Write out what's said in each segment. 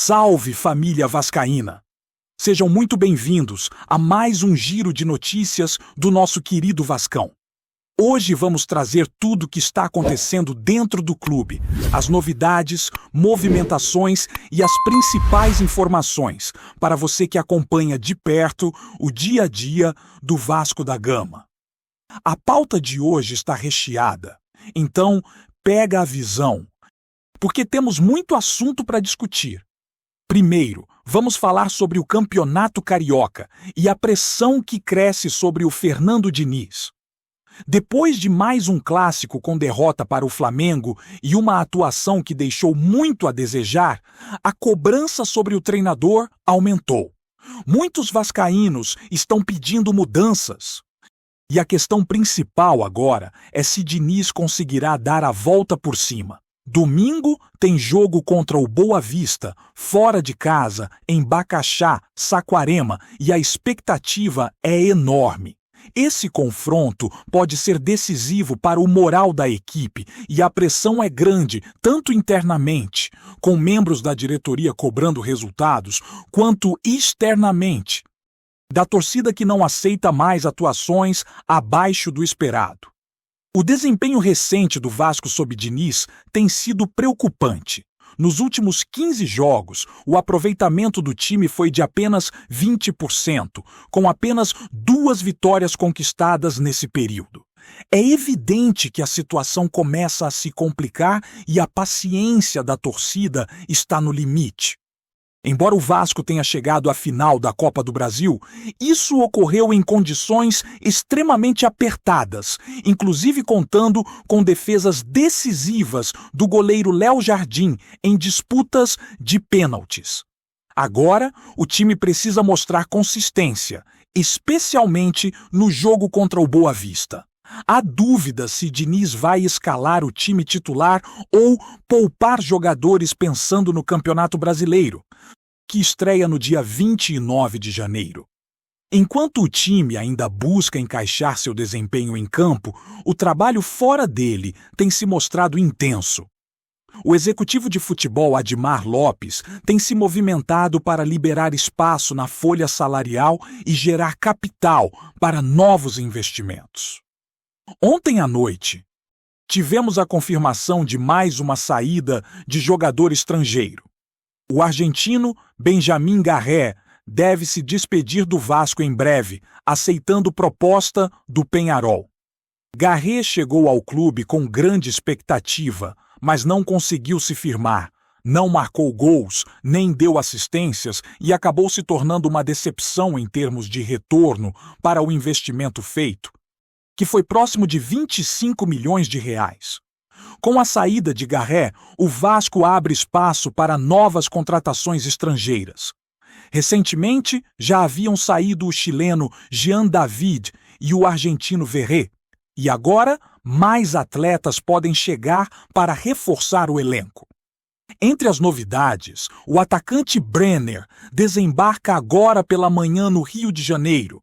Salve, família vascaína! Sejam muito bem-vindos a mais um giro de notícias do nosso querido Vascão. Hoje vamos trazer tudo o que está acontecendo dentro do clube, as novidades, movimentações e as principais informações para você que acompanha de perto o dia a dia do Vasco da Gama. A pauta de hoje está recheada, então pega a visão, porque temos muito assunto para discutir. Primeiro, vamos falar sobre o Campeonato Carioca e a pressão que cresce sobre o Fernando Diniz. Depois de mais um clássico com derrota para o Flamengo e uma atuação que deixou muito a desejar, a cobrança sobre o treinador aumentou. Muitos vascaínos estão pedindo mudanças. E a questão principal agora é se Diniz conseguirá dar a volta por cima. Domingo tem jogo contra o Boa Vista, fora de casa, em Bacaxá, Saquarema, e a expectativa é enorme. Esse confronto pode ser decisivo para o moral da equipe e a pressão é grande, tanto internamente, com membros da diretoria cobrando resultados, quanto externamente, da torcida que não aceita mais atuações abaixo do esperado. O desempenho recente do Vasco sob Diniz tem sido preocupante. Nos últimos 15 jogos, o aproveitamento do time foi de apenas 20%, com apenas 2 vitórias conquistadas nesse período. É evidente que a situação começa a se complicar e a paciência da torcida está no limite. Embora o Vasco tenha chegado à final da Copa do Brasil, isso ocorreu em condições extremamente apertadas, inclusive contando com defesas decisivas do goleiro Léo Jardim em disputas de pênaltis. Agora, o time precisa mostrar consistência, especialmente no jogo contra o Boa Vista. Há dúvida se Diniz vai escalar o time titular ou poupar jogadores pensando no Campeonato Brasileiro, que estreia no dia 29 de janeiro. Enquanto o time ainda busca encaixar seu desempenho em campo, o trabalho fora dele tem se mostrado intenso. O executivo de futebol Admar Lopes tem se movimentado para liberar espaço na folha salarial e gerar capital para novos investimentos. Ontem à noite, tivemos a confirmação de mais uma saída de jogador estrangeiro. O argentino Benjamin Garré deve se despedir do Vasco em breve, aceitando proposta do Peñarol. Garré chegou ao clube com grande expectativa, mas não conseguiu se firmar. Não marcou gols, nem deu assistências e acabou se tornando uma decepção em termos de retorno para o investimento feito, que foi próximo de 25 milhões de reais. Com a saída de Garré, o Vasco abre espaço para novas contratações estrangeiras. Recentemente, já haviam saído o chileno Jean David e o argentino Verré, e agora mais atletas podem chegar para reforçar o elenco. Entre as novidades, o atacante Brenner desembarca agora pela manhã no Rio de Janeiro,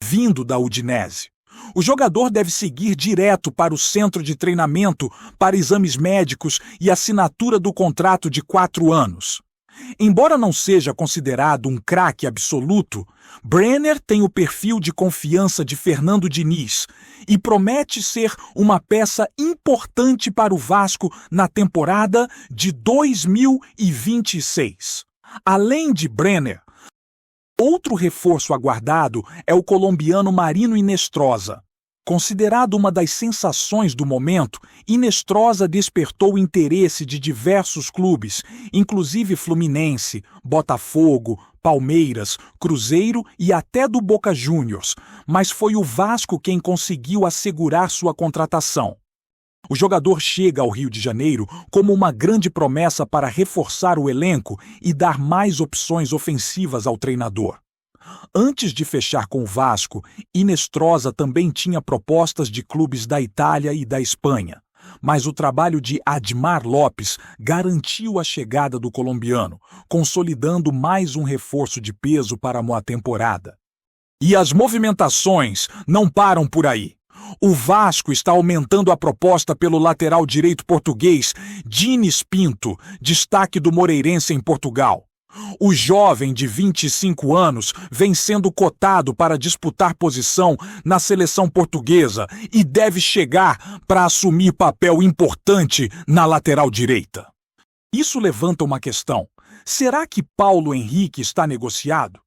vindo da Udinese. O jogador deve seguir direto para o centro de treinamento para exames médicos e assinatura do contrato de 4 anos. Embora não seja considerado um craque absoluto, Brenner tem o perfil de confiança de Fernando Diniz e promete ser uma peça importante para o Vasco na temporada de 2026. Além de Brenner, outro reforço aguardado é o colombiano Marino Inestrosa. Considerado uma das sensações do momento, Inestrosa despertou o interesse de diversos clubes, inclusive Fluminense, Botafogo, Palmeiras, Cruzeiro e até do Boca Juniors, mas foi o Vasco quem conseguiu assegurar sua contratação. O jogador chega ao Rio de Janeiro como uma grande promessa para reforçar o elenco e dar mais opções ofensivas ao treinador. Antes de fechar com o Vasco, Inestrosa também tinha propostas de clubes da Itália e da Espanha, mas o trabalho de Admar Lopes garantiu a chegada do colombiano, consolidando mais um reforço de peso para a temporada. E as movimentações não param por aí. O Vasco está aumentando a proposta pelo lateral direito português Diniz Pinto, destaque do Moreirense em Portugal. O jovem de 25 anos vem sendo cotado para disputar posição na seleção portuguesa e deve chegar para assumir papel importante na lateral direita. Isso levanta uma questão: será que Paulo Henrique está negociado?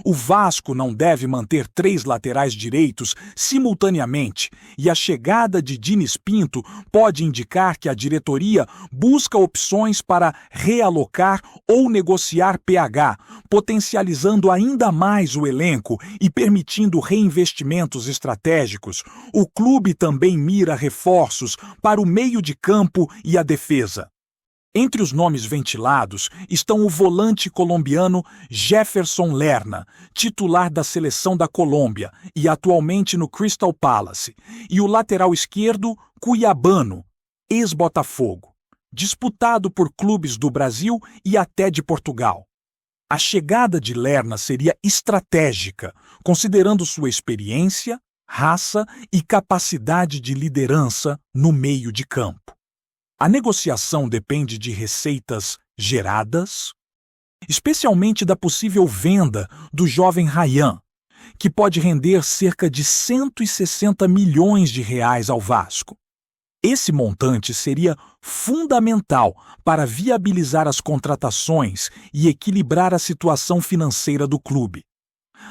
O Vasco não deve manter 3 laterais direitos simultaneamente e a chegada de Diniz Pinto pode indicar que a diretoria busca opções para realocar ou negociar PH, potencializando ainda mais o elenco e permitindo reinvestimentos estratégicos. O clube também mira reforços para o meio de campo e a defesa. Entre os nomes ventilados estão o volante colombiano Jefferson Lerna, titular da seleção da Colômbia e atualmente no Crystal Palace, e o lateral esquerdo cuiabano, ex-Botafogo, disputado por clubes do Brasil e até de Portugal. A chegada de Lerna seria estratégica, considerando sua experiência, raça e capacidade de liderança no meio de campo. A negociação depende de receitas geradas, especialmente da possível venda do jovem Ryan, que pode render cerca de 160 milhões de reais ao Vasco. Esse montante seria fundamental para viabilizar as contratações e equilibrar a situação financeira do clube.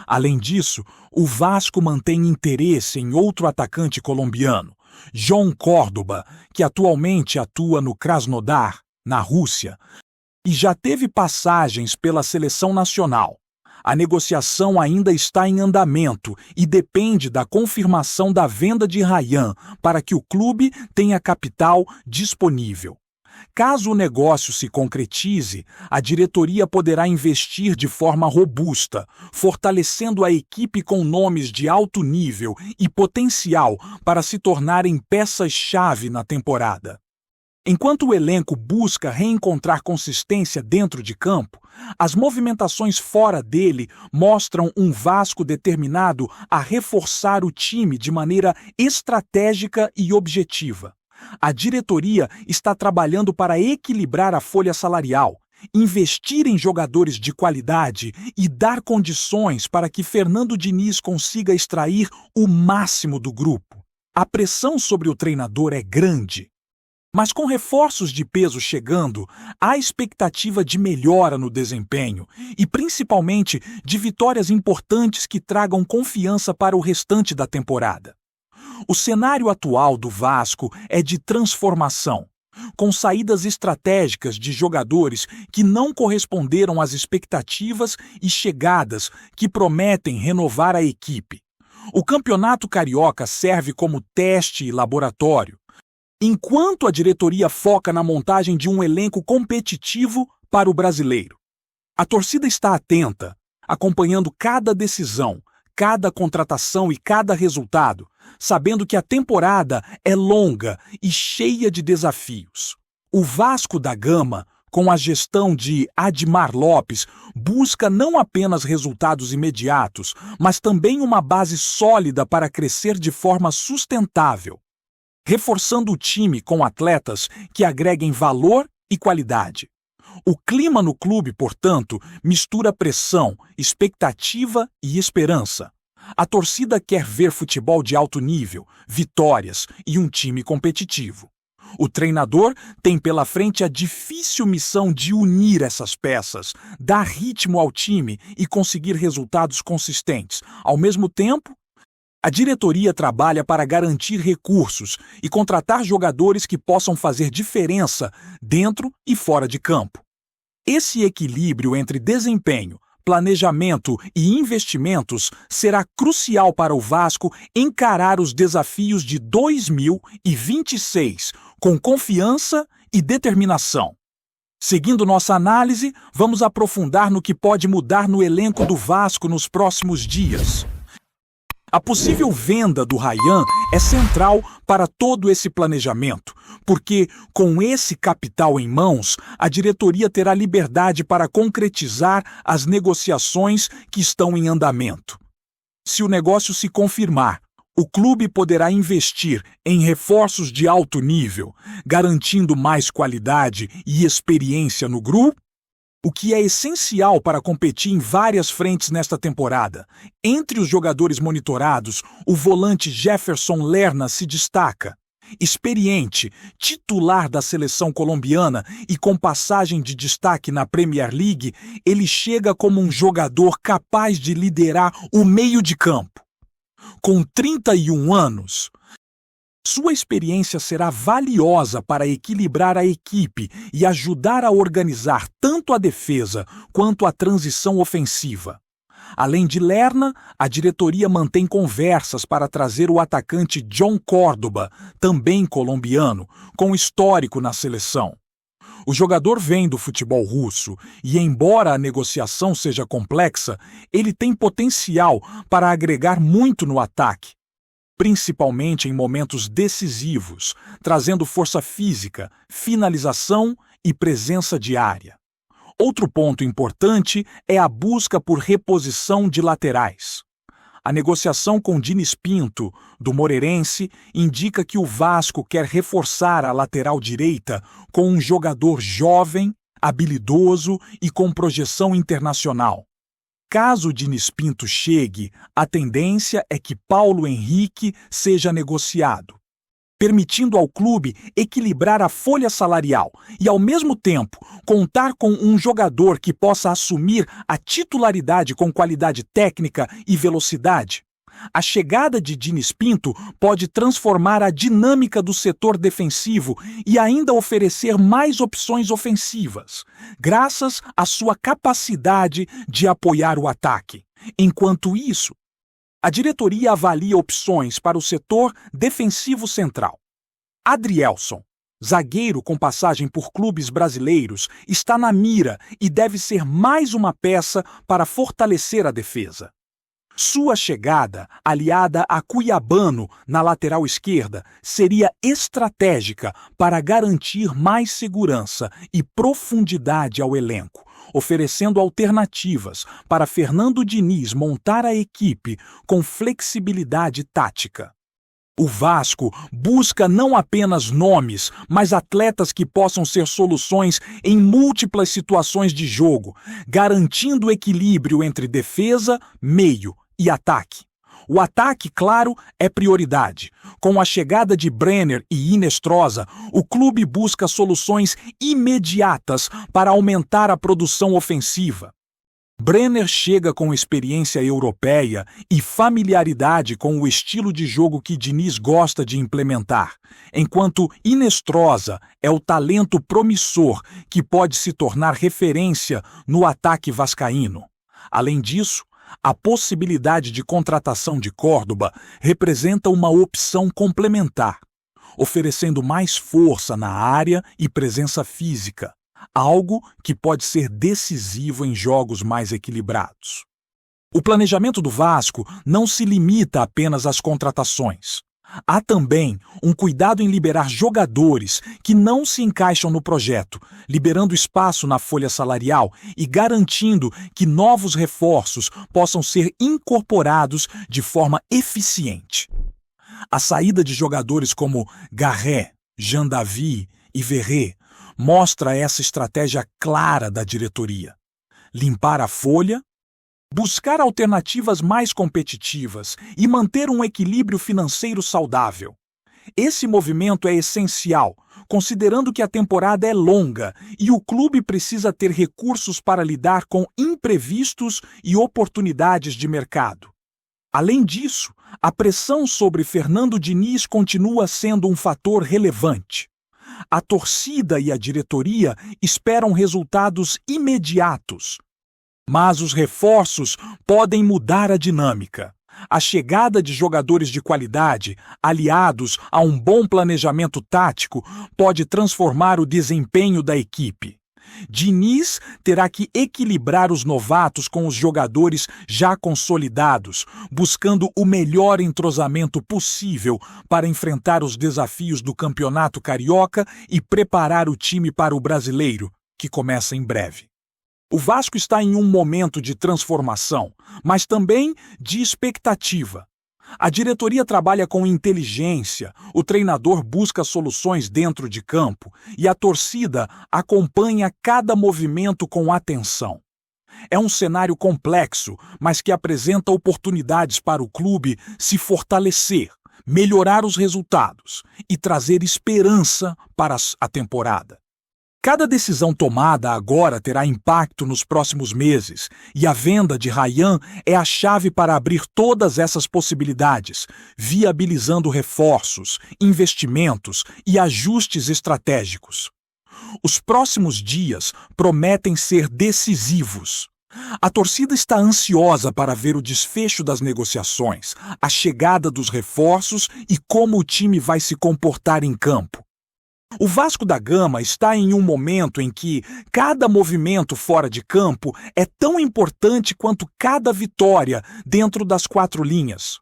Além disso, o Vasco mantém interesse em outro atacante colombiano, John Córdoba, que atualmente atua no Krasnodar, na Rússia, e já teve passagens pela seleção nacional. A negociação ainda está em andamento e depende da confirmação da venda de Ryan para que o clube tenha capital disponível. Caso o negócio se concretize, a diretoria poderá investir de forma robusta, fortalecendo a equipe com nomes de alto nível e potencial para se tornarem peças-chave na temporada. Enquanto o elenco busca reencontrar consistência dentro de campo, as movimentações fora dele mostram um Vasco determinado a reforçar o time de maneira estratégica e objetiva. A diretoria está trabalhando para equilibrar a folha salarial, investir em jogadores de qualidade e dar condições para que Fernando Diniz consiga extrair o máximo do grupo. A pressão sobre o treinador é grande, mas com reforços de peso chegando, há expectativa de melhora no desempenho e principalmente de vitórias importantes que tragam confiança para o restante da temporada. O cenário atual do Vasco é de transformação, com saídas estratégicas de jogadores que não corresponderam às expectativas e chegadas que prometem renovar a equipe. O Campeonato Carioca serve como teste e laboratório, enquanto a diretoria foca na montagem de um elenco competitivo para o brasileiro. A torcida está atenta, acompanhando cada decisão, cada contratação e cada resultado, sabendo que a temporada é longa e cheia de desafios. O Vasco da Gama, com a gestão de Admar Lopes, busca não apenas resultados imediatos, mas também uma base sólida para crescer de forma sustentável, reforçando o time com atletas que agreguem valor e qualidade. O clima no clube, portanto, mistura pressão, expectativa e esperança. A torcida quer ver futebol de alto nível, vitórias e um time competitivo. O treinador tem pela frente a difícil missão de unir essas peças, dar ritmo ao time e conseguir resultados consistentes. Ao mesmo tempo, a diretoria trabalha para garantir recursos e contratar jogadores que possam fazer diferença dentro e fora de campo. Esse equilíbrio entre desempenho, planejamento e investimentos será crucial para o Vasco encarar os desafios de 2026 com confiança e determinação. Seguindo nossa análise, vamos aprofundar no que pode mudar no elenco do Vasco nos próximos dias. A possível venda do Ryan é central para todo esse planejamento, porque, com esse capital em mãos, a diretoria terá liberdade para concretizar as negociações que estão em andamento. Se o negócio se confirmar, O clube poderá investir em reforços de alto nível, garantindo mais qualidade e experiência no grupo, o que é essencial para competir em várias frentes nesta temporada. Entre os jogadores monitorados, o volante Jefferson Lerna se destaca. Experiente, titular da seleção colombiana e com passagem de destaque na Premier League, ele chega como um jogador capaz de liderar o meio de campo. Com 31 anos, sua experiência será valiosa para equilibrar a equipe e ajudar a organizar tanto a defesa quanto a transição ofensiva. Além de Lerna, a diretoria mantém conversas para trazer o atacante John Córdoba, também colombiano, com histórico na seleção. O jogador vem do futebol russo e, embora a negociação seja complexa, ele tem potencial para agregar muito no ataque, principalmente em momentos decisivos, trazendo força física, finalização e presença de área. Outro ponto importante é a busca por reposição de laterais. A negociação com Diniz Pinto, do Moreirense, indica que o Vasco quer reforçar a lateral direita com um jogador jovem, habilidoso e com projeção internacional. Caso Diniz Pinto chegue, a tendência é que Paulo Henrique seja negociado, permitindo ao clube equilibrar a folha salarial e, ao mesmo tempo, contar com um jogador que possa assumir a titularidade com qualidade técnica e velocidade. A chegada de Diniz Pinto pode transformar a dinâmica do setor defensivo e ainda oferecer mais opções ofensivas, graças à sua capacidade de apoiar o ataque. Enquanto isso, a diretoria avalia opções para o setor defensivo central. Adrielson, zagueiro com passagem por clubes brasileiros, está na mira e deve ser mais uma peça para fortalecer a defesa. Sua chegada, aliada a Cuiabano na lateral esquerda, seria estratégica para garantir mais segurança e profundidade ao elenco, oferecendo alternativas para Fernando Diniz montar a equipe com flexibilidade tática. O Vasco busca não apenas nomes, mas atletas que possam ser soluções em múltiplas situações de jogo, garantindo equilíbrio entre defesa, meio e ataque. O ataque, claro, é prioridade. Com a chegada de Brenner e Inestrosa, o clube busca soluções imediatas para aumentar a produção ofensiva. Brenner chega com experiência europeia e familiaridade com o estilo de jogo que Diniz gosta de implementar, enquanto Inestrosa é o talento promissor que pode se tornar referência no ataque vascaíno. Além disso, a possibilidade de contratação de Córdoba representa uma opção complementar, oferecendo mais força na área e presença física, algo que pode ser decisivo em jogos mais equilibrados. O planejamento do Vasco não se limita apenas às contratações. Há também um cuidado em liberar jogadores que não se encaixam no projeto, liberando espaço na folha salarial e garantindo que novos reforços possam ser incorporados de forma eficiente. A saída de jogadores como Garré, Jean Davi e Verré mostra essa estratégia clara da diretoria: limpar a folha, buscar alternativas mais competitivas e manter um equilíbrio financeiro saudável. Esse movimento é essencial, considerando que a temporada é longa e o clube precisa ter recursos para lidar com imprevistos e oportunidades de mercado. Além disso, a pressão sobre Fernando Diniz continua sendo um fator relevante. A torcida e a diretoria esperam resultados imediatos, mas os reforços podem mudar a dinâmica. A chegada de jogadores de qualidade, aliados a um bom planejamento tático, pode transformar o desempenho da equipe. Diniz terá que equilibrar os novatos com os jogadores já consolidados, buscando o melhor entrosamento possível para enfrentar os desafios do Campeonato Carioca e preparar o time para o Brasileiro, que começa em breve. O Vasco está em um momento de transformação, mas também de expectativa. A diretoria trabalha com inteligência, o treinador busca soluções dentro de campo e a torcida acompanha cada movimento com atenção. É um cenário complexo, mas que apresenta oportunidades para o clube se fortalecer, melhorar os resultados e trazer esperança para a temporada. Cada decisão tomada agora terá impacto nos próximos meses, e a venda de Rayan é a chave para abrir todas essas possibilidades, viabilizando reforços, investimentos e ajustes estratégicos. Os próximos dias prometem ser decisivos. A torcida está ansiosa para ver o desfecho das negociações, a chegada dos reforços e como o time vai se comportar em campo. O Vasco da Gama está em um momento em que cada movimento fora de campo é tão importante quanto cada vitória dentro das quatro linhas.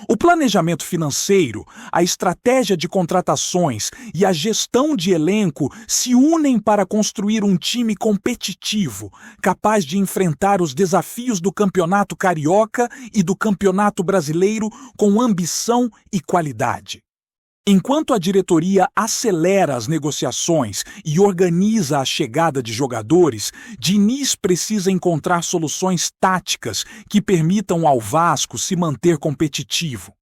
O planejamento financeiro, a estratégia de contratações e a gestão de elenco se unem para construir um time competitivo, capaz de enfrentar os desafios do Campeonato Carioca e do Campeonato Brasileiro com ambição e qualidade. Enquanto a diretoria acelera as negociações e organiza a chegada de jogadores, Diniz precisa encontrar soluções táticas que permitam ao Vasco se manter competitivo.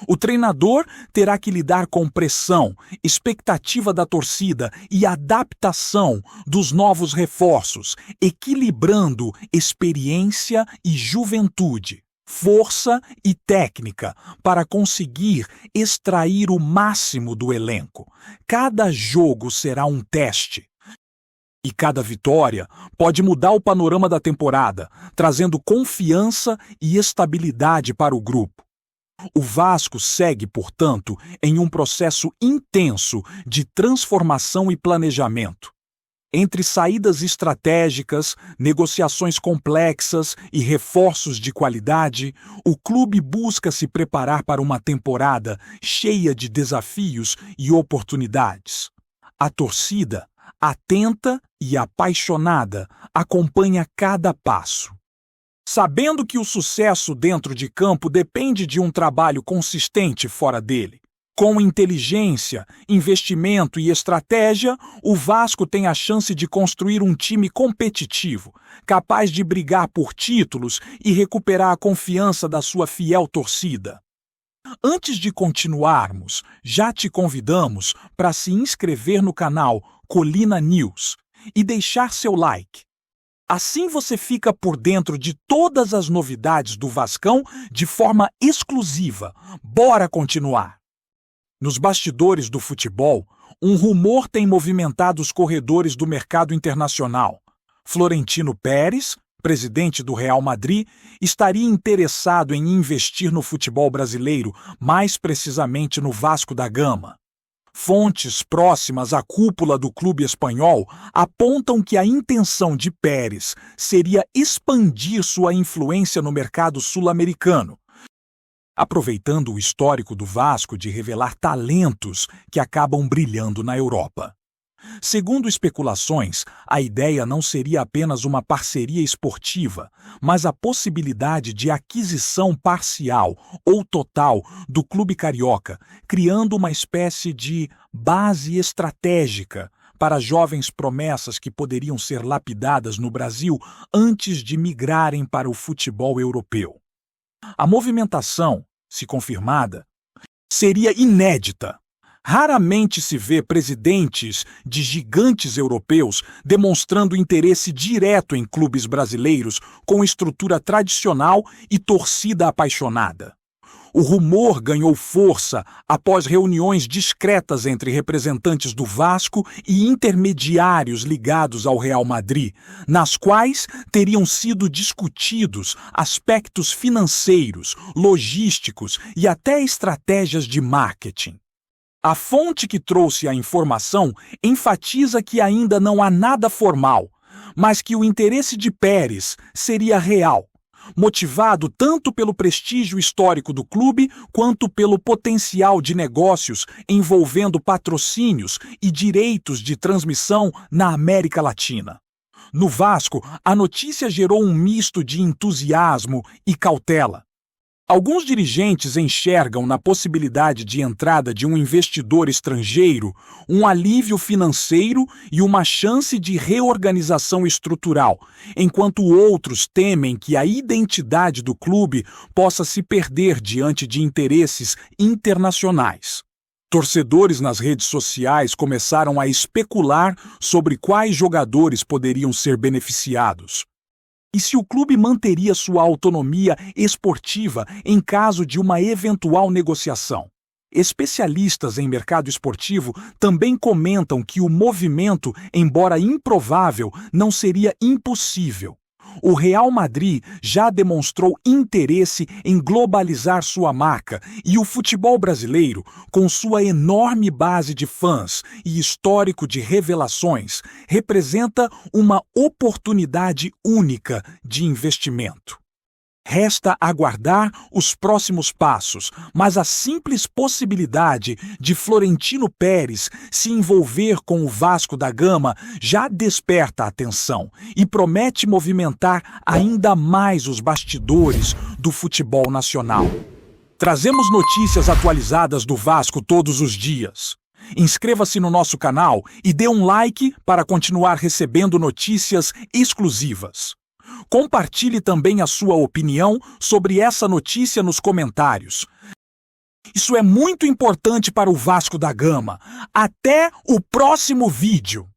O treinador terá que lidar com pressão, expectativa da torcida e adaptação dos novos reforços, equilibrando experiência e juventude, força e técnica para conseguir extrair o máximo do elenco. Cada jogo será um teste. E cada vitória pode mudar o panorama da temporada, trazendo confiança e estabilidade para o grupo. O Vasco segue, portanto, em um processo intenso de transformação e planejamento. Entre saídas estratégicas, negociações complexas e reforços de qualidade, o clube busca se preparar para uma temporada cheia de desafios e oportunidades. A torcida, atenta e apaixonada, acompanha cada passo. Sabendo que o sucesso dentro de campo depende de um trabalho consistente fora dele. Com inteligência, investimento e estratégia, o Vasco tem a chance de construir um time competitivo, capaz de brigar por títulos e recuperar a confiança da sua fiel torcida. Antes de continuarmos, já te convidamos para se inscrever no canal Colina News e deixar seu like. Assim você fica por dentro de todas as novidades do Vascão de forma exclusiva. Bora continuar! Nos bastidores do futebol, um rumor tem movimentado os corredores do mercado internacional. Florentino Pérez, presidente do Real Madrid, estaria interessado em investir no futebol brasileiro, mais precisamente no Vasco da Gama. Fontes próximas à cúpula do clube espanhol apontam que a intenção de Pérez seria expandir sua influência no mercado sul-americano, aproveitando o histórico do Vasco de revelar talentos que acabam brilhando na Europa. Segundo especulações, a ideia não seria apenas uma parceria esportiva, mas a possibilidade de aquisição parcial ou total do clube carioca, criando uma espécie de base estratégica para jovens promessas que poderiam ser lapidadas no Brasil antes de migrarem para o futebol europeu. A movimentação, se confirmada, seria inédita. Raramente se vê presidentes de gigantes europeus demonstrando interesse direto em clubes brasileiros com estrutura tradicional e torcida apaixonada. O rumor ganhou força após reuniões discretas entre representantes do Vasco e intermediários ligados ao Real Madrid, nas quais teriam sido discutidos aspectos financeiros, logísticos e até estratégias de marketing. A fonte que trouxe a informação enfatiza que ainda não há nada formal, mas que o interesse de Pérez seria real, motivado tanto pelo prestígio histórico do clube quanto pelo potencial de negócios envolvendo patrocínios e direitos de transmissão na América Latina. No Vasco, a notícia gerou um misto de entusiasmo e cautela. Alguns dirigentes enxergam na possibilidade de entrada de um investidor estrangeiro um alívio financeiro e uma chance de reorganização estrutural, enquanto outros temem que a identidade do clube possa se perder diante de interesses internacionais. Torcedores nas redes sociais começaram a especular sobre quais jogadores poderiam ser beneficiados. E se o clube manteria sua autonomia esportiva em caso de uma eventual negociação? Especialistas em mercado esportivo também comentam que o movimento, embora improvável, não seria impossível. O Real Madrid já demonstrou interesse em globalizar sua marca e o futebol brasileiro, com sua enorme base de fãs e histórico de revelações, representa uma oportunidade única de investimento. Resta aguardar os próximos passos, mas a simples possibilidade de Florentino Pérez se envolver com o Vasco da Gama já desperta a atenção e promete movimentar ainda mais os bastidores do futebol nacional. Trazemos notícias atualizadas do Vasco todos os dias. Inscreva-se no nosso canal e dê um like para continuar recebendo notícias exclusivas. Compartilhe também a sua opinião sobre essa notícia nos comentários. Isso é muito importante para o Vasco da Gama. Até o próximo vídeo!